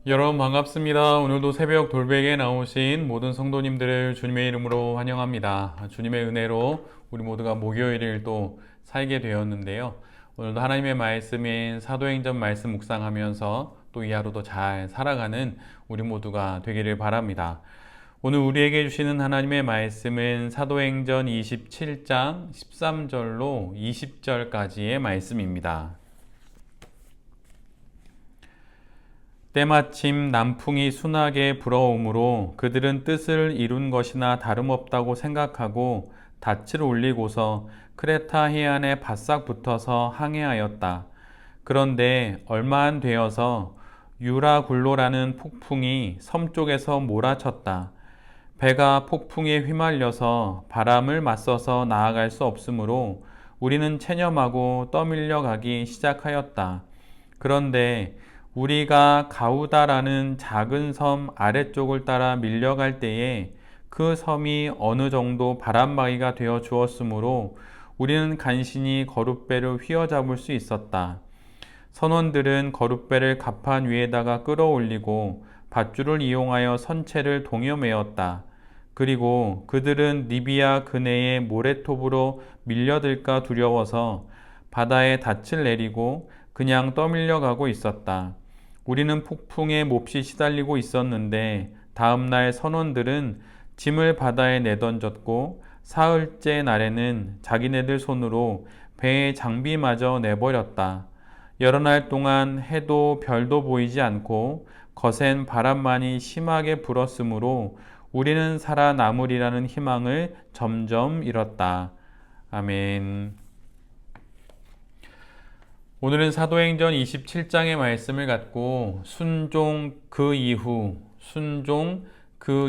여러분 반갑습니다. 오늘도 새벽 돌베개에 나오신 모든 성도님들을 주님의 이름으로 환영합니다. 주님의 은혜로 우리 모두가 목요일을 또 살게 되었는데요. 오늘도 하나님의 말씀인 사도행전 말씀 묵상하면서 또 이 하루도 잘 살아가는 우리 모두가 되기를 바랍니다. 오늘 우리에게 주시는 하나님의 말씀은 사도행전 27장 13절로 20절까지의 말씀입니다. 때마침 남풍이 순하게 불어오므로 그들은 뜻을 이룬 것이나 다름없다고 생각하고 닻을 올리고서 크레타 해안에 바싹 붙어서 항해하였다. 그런데 얼마 안 되어서 유라굴로라는 폭풍이 섬 쪽에서 몰아쳤다. 배가 폭풍에 휘말려서 바람을 맞서서 나아갈 수 없으므로 우리는 체념하고 떠밀려 가기 시작하였다. 그런데 우리가 가우다라는 작은 섬 아래쪽을 따라 밀려갈 때에 그 섬이 어느 정도 바람막이가 되어 주었으므로 우리는 간신히 거룻배를 휘어잡을 수 있었다. 선원들은 거룻배를 갑판 위에다가 끌어올리고 밧줄을 이용하여 선체를 동여매었다. 그리고 그들은 리비아 근해의 모래톱으로 밀려들까 두려워서 바다에 닻을 내리고 그냥 떠밀려가고 있었다. 우리는 폭풍에 몹시 시달리고 있었는데 다음날 선원들은 짐을 바다에 내던졌고 사흘째 날에는 자기네들 손으로 배의 장비마저 내버렸다. 여러 날 동안 해도 별도 보이지 않고 거센 바람만이 심하게 불었으므로 우리는 살아남으리라는 희망을 점점 잃었다. 아멘. 오늘은 사도행전 27장의 말씀을 갖고 순종 그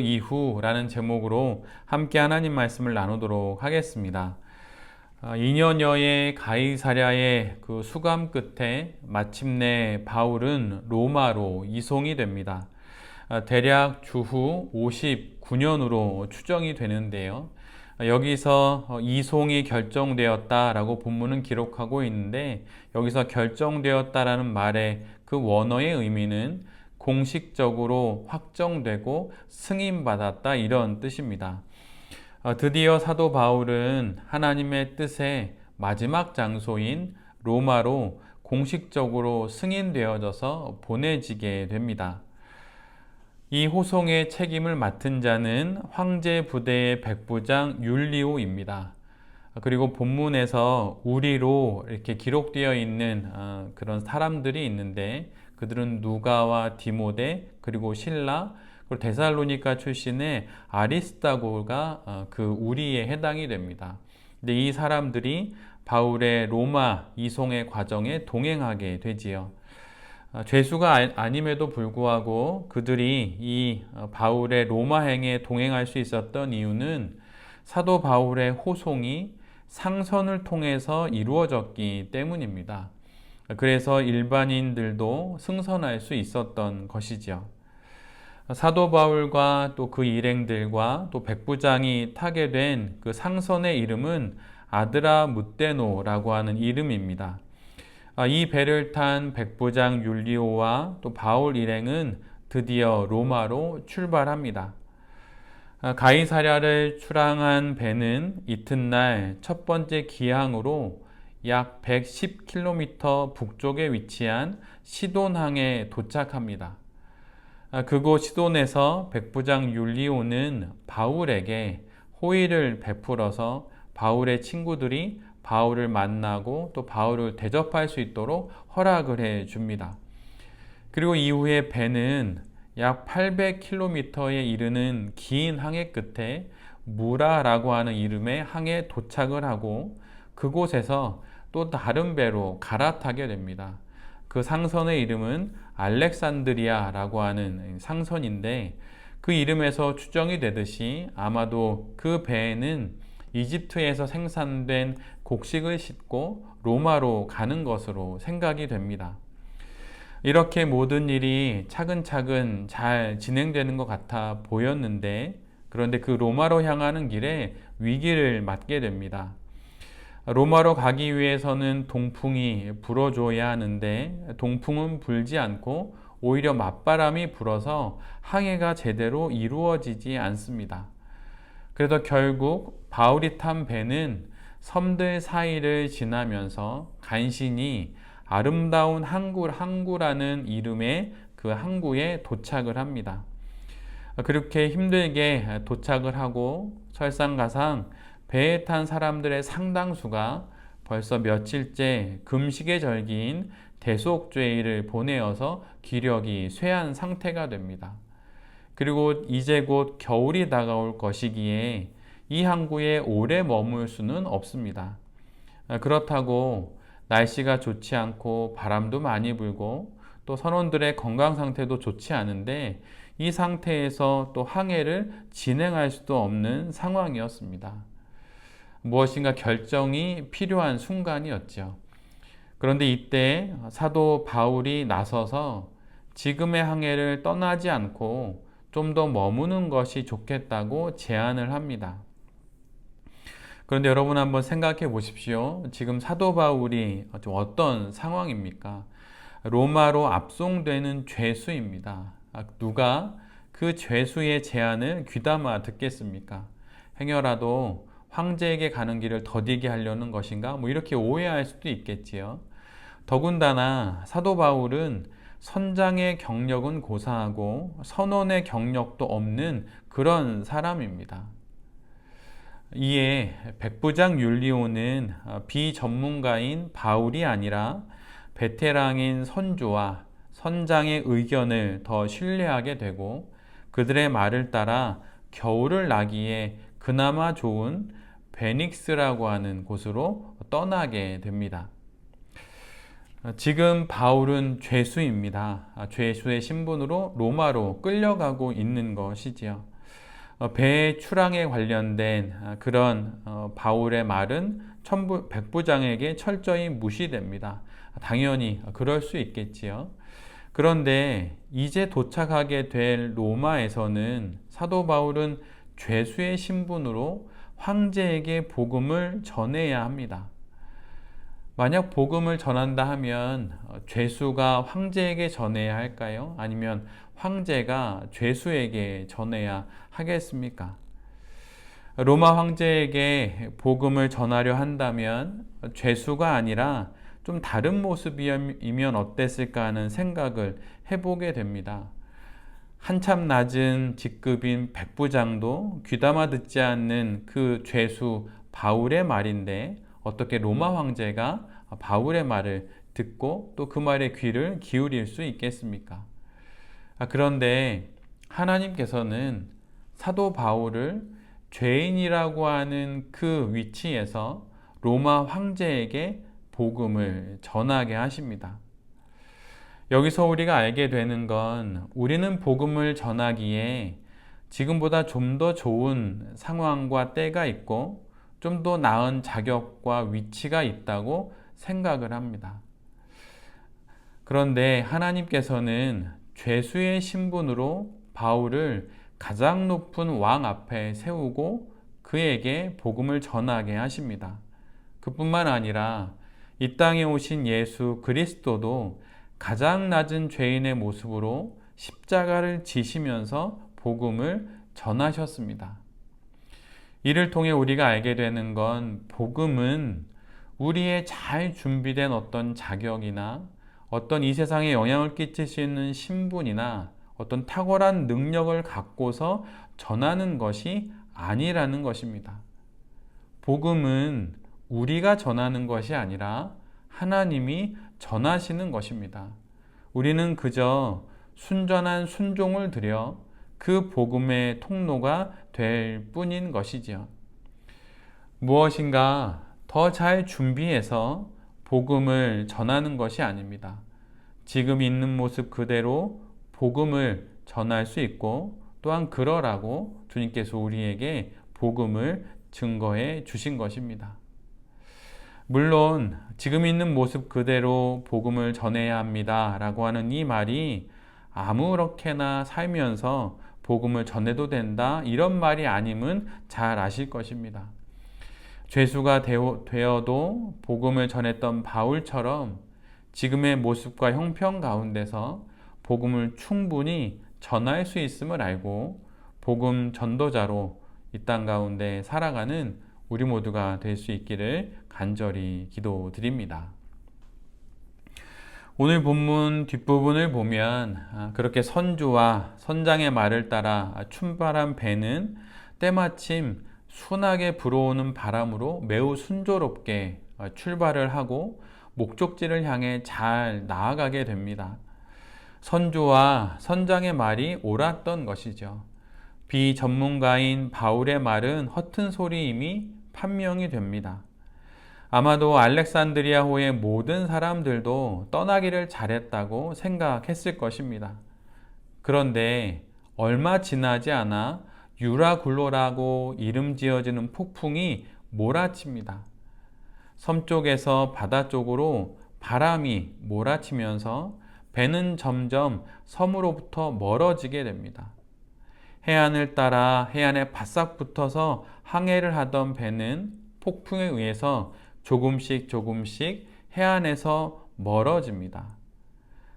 이후라는 제목으로 함께 하나님 말씀을 나누도록 하겠습니다. 2년여의 가이사랴의 그 수감 끝에 마침내 바울은 로마로 이송이 됩니다. 대략 주후 59년으로 추정이 되는데요. 여기서 이송이 결정되었다라고 본문은 기록하고 있는데, 여기서 결정되었다라는 말의 그 원어의 의미는 공식적으로 확정되고 승인받았다, 이런 뜻입니다. 드디어 사도 바울은 하나님의 뜻의 마지막 장소인 로마로 공식적으로 승인되어져서 보내지게 됩니다. 이 호송의 책임을 맡은 자는 황제 부대의 백부장 율리오입니다. 그리고 본문에서 우리로 이렇게 기록되어 있는 그런 사람들이 있는데, 그들은 누가와 디모데, 그리고 실라, 그리고 데살로니가 출신의 아리스다고가 그 우리에 해당이 됩니다. 근데 이 사람들이 바울의 로마 이송의 과정에 동행하게 되지요. 죄수가 아님에도 불구하고 그들이 이 바울의 로마행에 동행할 수 있었던 이유는 사도 바울의 호송이 상선을 통해서 이루어졌기 때문입니다. 그래서 일반인들도 승선할 수 있었던 것이죠. 사도 바울과 또 그 일행들과 또 백부장이 타게 된 그 상선의 이름은 아드라 무테노라고 하는 이름입니다. 이 배를 탄 백부장 율리오와 또 바울 일행은 드디어 로마로 출발합니다. 가이사랴를 출항한 배는 이튿날 첫 번째 기항으로 약 110km 북쪽에 위치한 시돈항에 도착합니다. 그곳 시돈에서 백부장 율리오는 바울에게 호의를 베풀어서 바울의 친구들이 바울을 만나고 또 바울을 대접할 수 있도록 허락을 해 줍니다. 그리고 이후에 배는 약 800km에 이르는 긴 항해 끝에 무라라고 하는 이름의 항에 도착을 하고 그곳에서 또 다른 배로 갈아타게 됩니다. 그 상선의 이름은 알렉산드리아라고 하는 상선인데, 그 이름에서 추정이 되듯이 아마도 그 배에는 이집트에서 생산된 곡식을 싣고 로마로 가는 것으로 생각이 됩니다. 이렇게 모든 일이 차근차근 잘 진행되는 것 같아 보였는데, 그런데 그 로마로 향하는 길에 위기를 맞게 됩니다. 로마로 가기 위해서는 동풍이 불어줘야 하는데 동풍은 불지 않고 오히려 맞바람이 불어서 항해가 제대로 이루어지지 않습니다. 그래서 결국 바울이 탄 배는 섬들 사이를 지나면서 간신히 아름다운 항구라는 이름의 그 항구에 도착을 합니다. 그렇게 힘들게 도착을 하고 설상가상 배에 탄 사람들의 상당수가 벌써 며칠째 금식의 절기인 대속죄일을 보내어서 기력이 쇠한 상태가 됩니다. 그리고 이제 곧 겨울이 다가올 것이기에 이 항구에 오래 머물 수는 없습니다. 그렇다고 날씨가 좋지 않고 바람도 많이 불고 또 선원들의 건강 상태도 좋지 않은데 이 상태에서 또 항해를 진행할 수도 없는 상황이었습니다. 무엇인가 결정이 필요한 순간이었죠. 그런데 이때 사도 바울이 나서서 지금의 항해를 떠나지 않고 좀 더 머무는 것이 좋겠다고 제안을 합니다. 그런데 여러분 한번 생각해 보십시오. 지금 사도 바울이 어떤 상황입니까? 로마로 압송되는 죄수입니다. 누가 그 죄수의 제안을 귀담아 듣겠습니까? 행여라도 황제에게 가는 길을 더디게 하려는 것인가? 이렇게 오해할 수도 있겠지요. 더군다나 사도 바울은 선장의 경력은 고사하고 선원의 경력도 없는 그런 사람입니다. 이에 백부장 율리오는 비전문가인 바울이 아니라 베테랑인 선조와 선장의 의견을 더 신뢰하게 되고 그들의 말을 따라 겨울을 나기에 그나마 좋은 베닉스라고 하는 곳으로 떠나게 됩니다. 지금 바울은 죄수입니다. 죄수의 신분으로 로마로 끌려가고 있는 것이지요. 배의 출항에 관련된 그런 바울의 말은 백부장에게 철저히 무시됩니다. 당연히 그럴 수 있겠지요. 그런데 이제 도착하게 될 로마에서는 사도 바울은 죄수의 신분으로 황제에게 복음을 전해야 합니다. 만약 복음을 전한다 하면 죄수가 황제에게 전해야 할까요? 아니면 황제가 죄수에게 전해야 하겠습니까? 로마 황제에게 복음을 전하려 한다면 죄수가 아니라 좀 다른 모습이면 어땠을까 하는 생각을 해보게 됩니다. 한참 낮은 직급인 백부장도 귀담아 듣지 않는 그 죄수 바울의 말인데 어떻게 로마 황제가 바울의 말을 듣고 또 그 말에 귀를 기울일 수 있겠습니까? 그런데 하나님께서는 사도 바울을 죄인이라고 하는 그 위치에서 로마 황제에게 복음을 전하게 하십니다. 여기서 우리가 알게 되는 건 우리는 복음을 전하기에 지금보다 좀 더 좋은 상황과 때가 있고 좀 더 나은 자격과 위치가 있다고 생각을 합니다. 그런데 하나님께서는 죄수의 신분으로 바울을 가장 높은 왕 앞에 세우고 그에게 복음을 전하게 하십니다. 그뿐만 아니라 이 땅에 오신 예수 그리스도도 가장 낮은 죄인의 모습으로 십자가를 지시면서 복음을 전하셨습니다. 이를 통해 우리가 알게 되는 건 복음은 우리의 잘 준비된 어떤 자격이나 어떤 이 세상에 영향을 끼칠 수 있는 신분이나 어떤 탁월한 능력을 갖고서 전하는 것이 아니라는 것입니다. 복음은 우리가 전하는 것이 아니라 하나님이 전하시는 것입니다. 우리는 그저 순전한 순종을 드려 그 복음의 통로가 될 뿐인 것이지요. 무엇인가 더 잘 준비해서 복음을 전하는 것이 아닙니다. 지금 있는 모습 그대로 복음을 전할 수 있고 또한 그러라고 주님께서 우리에게 복음을 증거해 주신 것입니다. 물론 지금 있는 모습 그대로 복음을 전해야 합니다 라고 하는 이 말이 아무렇게나 살면서 복음을 전해도 된다 이런 말이 아님은 잘 아실 것입니다. 죄수가 되어도 복음을 전했던 바울처럼 지금의 모습과 형편 가운데서 복음을 충분히 전할 수 있음을 알고 복음 전도자로 이 땅 가운데 살아가는 우리 모두가 될 수 있기를 간절히 기도드립니다. 오늘 본문 뒷부분을 보면 그렇게 선주와 선장의 말을 따라 출발한 배는 때마침 순하게 불어오는 바람으로 매우 순조롭게 출발을 하고 목적지를 향해 잘 나아가게 됩니다. 선주와 선장의 말이 옳았던 것이죠. 비전문가인 바울의 말은 허튼 소리임이 판명이 됩니다. 아마도 알렉산드리아호의 모든 사람들도 떠나기를 잘했다고 생각했을 것입니다. 그런데 얼마 지나지 않아 유라굴로라고 이름 지어지는 폭풍이 몰아칩니다. 섬 쪽에서 바다 쪽으로 바람이 몰아치면서 배는 점점 섬으로부터 멀어지게 됩니다. 해안을 따라 해안에 바싹 붙어서 항해를 하던 배는 폭풍에 의해서 조금씩 해안에서 멀어집니다.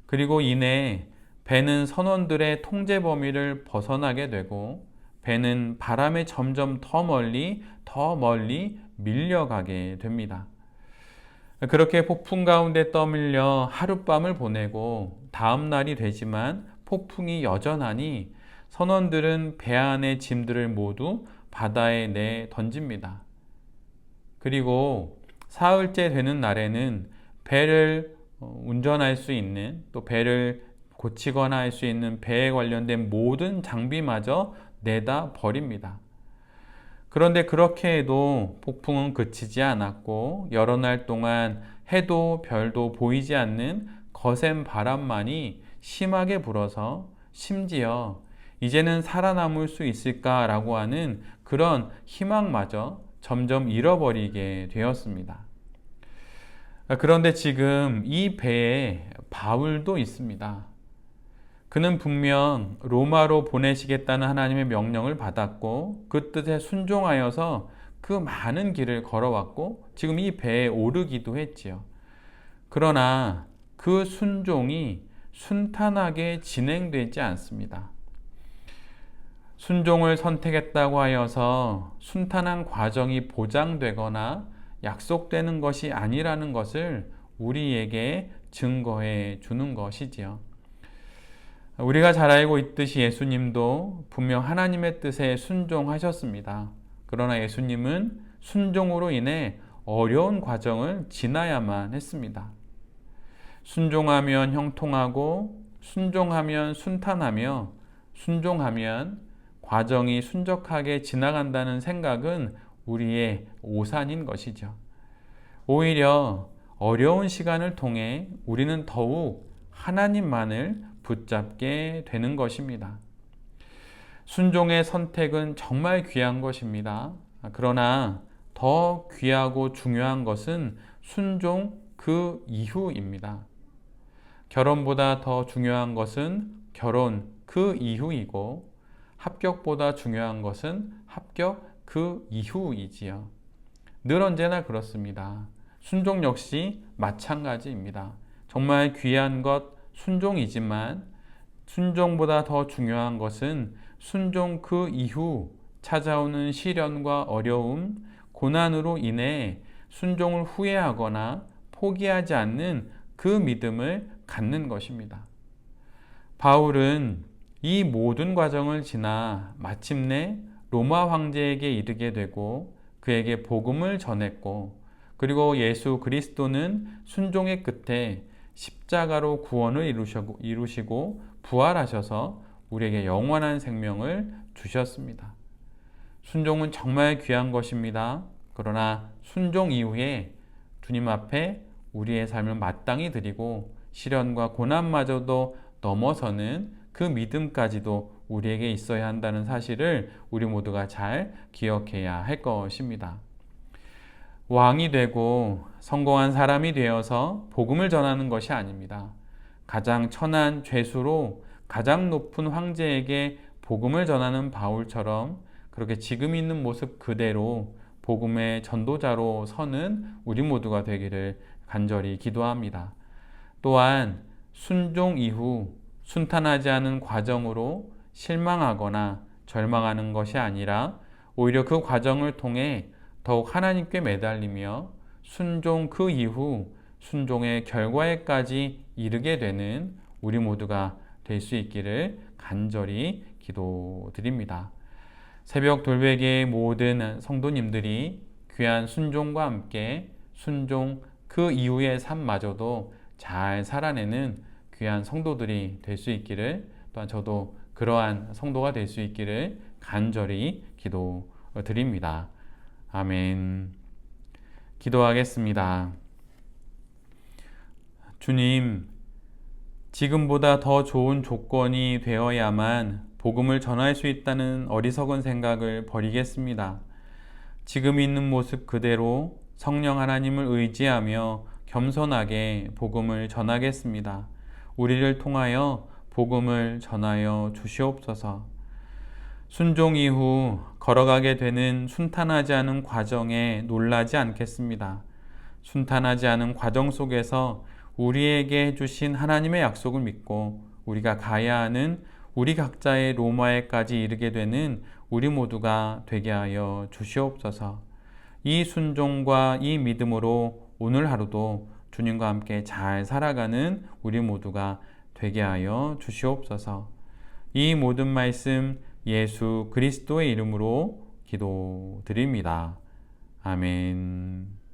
그리고 이내 배는 선원들의 통제 범위를 벗어나게 되고 배는 바람에 점점 더 멀리 밀려가게 됩니다. 그렇게 폭풍 가운데 떠밀려 하룻밤을 보내고 다음 날이 되지만 폭풍이 여전하니 선원들은 배 안의 짐들을 모두 바다에 내 던집니다. 그리고 사흘째 되는 날에는 배를 운전할 수 있는, 또 배를 고치거나 할 수 있는 배에 관련된 모든 장비마저 내다 버립니다. 그런데 그렇게 해도 폭풍은 그치지 않았고 여러 날 동안 해도 별도 보이지 않는 거센 바람만이 심하게 불어서 심지어 이제는 살아남을 수 있을까라고 하는 그런 희망마저 점점 잃어버리게 되었습니다. 그런데 지금 이 배에 바울도 있습니다. 그는 분명 로마로 보내시겠다는 하나님의 명령을 받았고 그 뜻에 순종하여서 그 많은 길을 걸어왔고 지금 이 배에 오르기도 했지요. 그러나 그 순종이 순탄하게 진행되지 않습니다. 순종을 선택했다고 하여서 순탄한 과정이 보장되거나 약속되는 것이 아니라는 것을 우리에게 증거해 주는 것이지요. 우리가 잘 알고 있듯이 예수님도 분명 하나님의 뜻에 순종하셨습니다. 그러나 예수님은 순종으로 인해 어려운 과정을 지나야만 했습니다. 순종하면 형통하고 순종하면 순탄하며 순종하면 과정이 순적하게 지나간다는 생각은 우리의 오산인 것이죠. 오히려 어려운 시간을 통해 우리는 더욱 하나님만을 붙잡게 되는 것입니다. 순종의 선택은 정말 귀한 것입니다. 그러나 더 귀하고 중요한 것은 순종 그 이후입니다. 결혼보다 더 중요한 것은 결혼 그 이후이고 합격보다 중요한 것은 합격 그 이후이지요. 늘 언제나 그렇습니다. 순종 역시 마찬가지입니다. 정말 귀한 것 순종이지만 순종보다 더 중요한 것은 순종 그 이후 찾아오는 시련과 어려움, 고난으로 인해 순종을 후회하거나 포기하지 않는 그 믿음을 갖는 것입니다. 바울은 이 모든 과정을 지나 마침내 로마 황제에게 이르게 되고 그에게 복음을 전했고 그리고 예수 그리스도는 순종의 끝에 십자가로 구원을 이루시고 부활하셔서 우리에게 영원한 생명을 주셨습니다. 순종은 정말 귀한 것입니다. 그러나 순종 이후에 주님 앞에 우리의 삶을 마땅히 드리고 시련과 고난마저도 넘어서는 그 믿음까지도 우리에게 있어야 한다는 사실을 우리 모두가 잘 기억해야 할 것입니다. 왕이 되고 성공한 사람이 되어서 복음을 전하는 것이 아닙니다. 가장 천한 죄수로 가장 높은 황제에게 복음을 전하는 바울처럼 그렇게 지금 있는 모습 그대로 복음의 전도자로 서는 우리 모두가 되기를 간절히 기도합니다. 또한 순종 이후 순탄하지 않은 과정으로 실망하거나 절망하는 것이 아니라 오히려 그 과정을 통해 더욱 하나님께 매달리며 순종 그 이후 순종의 결과에까지 이르게 되는 우리 모두가 될 수 있기를 간절히 기도드립니다. 새벽 돌베개의 모든 성도님들이 귀한 순종과 함께 순종 그 이후의 삶마저도 잘 살아내는 귀한 성도들이 될 수 있기를, 또한 저도 그러한 성도가 될 수 있기를 간절히 기도드립니다. 아멘. 기도하겠습니다. 주님, 지금보다 더 좋은 조건이 되어야만 복음을 전할 수 있다는 어리석은 생각을 버리겠습니다. 지금 있는 모습 그대로 성령 하나님을 의지하며 겸손하게 복음을 전하겠습니다. 우리를 통하여 복음을 전하여 주시옵소서. 순종 이후 걸어가게 되는 순탄하지 않은 과정에 놀라지 않겠습니다. 순탄하지 않은 과정 속에서 우리에게 해주신 하나님의 약속을 믿고 우리가 가야 하는 우리 각자의 로마에까지 이르게 되는 우리 모두가 되게 하여 주시옵소서. 이 순종과 이 믿음으로 오늘 하루도 주님과 함께 잘 살아가는 우리 모두가 되게 하여 주시옵소서. 이 모든 말씀 예수 그리스도의 이름으로 기도드립니다. 아멘.